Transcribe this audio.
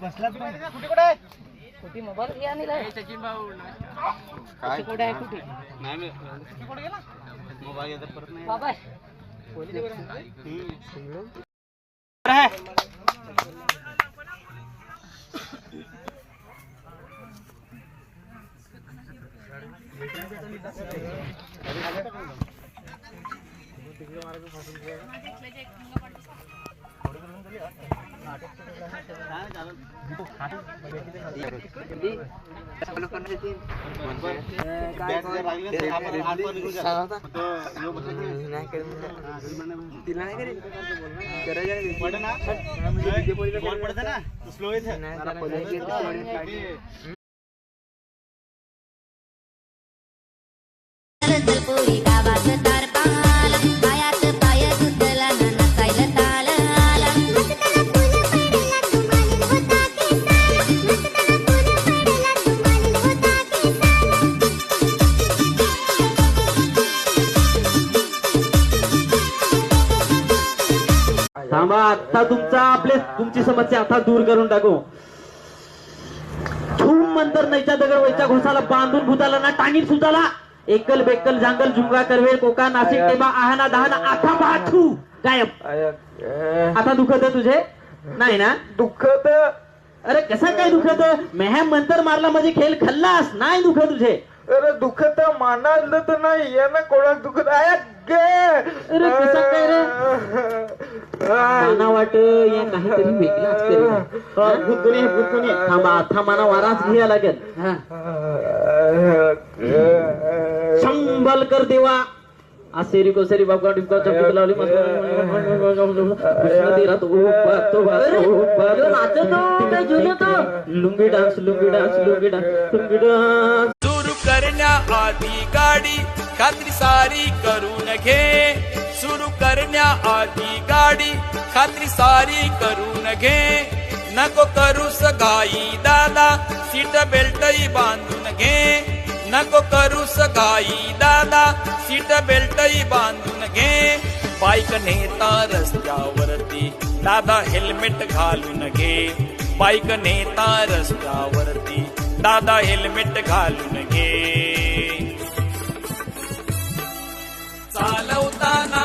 बसलात कुठे कुठे कुठे मोबाईल घ्या नाही रे सचिन भाऊ काय कुठे आहे कुठे नाही मी कुठे गेला मोबाईल येत परत नाही बाबा थांबा, आता तुमची समस्या आता दूर करून टाकू. धूम मंतर नैच्या दगड वैच्या घोसाला बांधून भूताला ना टांगीन सुताला एकल बेकल जांगल जुंगा करवेल कोका नाशिक टेबा आहाना दहाना आता बाथू गायब. आता दुखत तुझे नाही ना? दुखत? अरे कसं काय दुखत? मेह मंतर मारला म्हणजे खेळ खल्लास नाही दुखत तुझे? अरे दुखत मानालं तर नाही यानं कोणाक दुखत आहे. अरे कसं काय रे? माना वाट या काहीतरी वेगळाच करेल. थांबा आता मला वाराच घ्या लागेल. संबल कर देवा आसेरी कोसेरी बाबा डिबका चपट लावली lungi dance lungi dance lungi dance lungi dance. सुरू करण्याआधी गाडी खात्री सारी करून घे. सुरू करण्याआधी गाडी खात्री सारी करून घे. नको करूस घाई दादा सीट बेल्टही बांधून घे. नको करूस घाई दादा सीट बेल्टही बांधून घे. बाईक नेता रस्त्यावरती दादा हेल्मेट घालून घे. बाईक नेता रस्त्यावरती दादा हेल्मेट घालून घे. चालवताना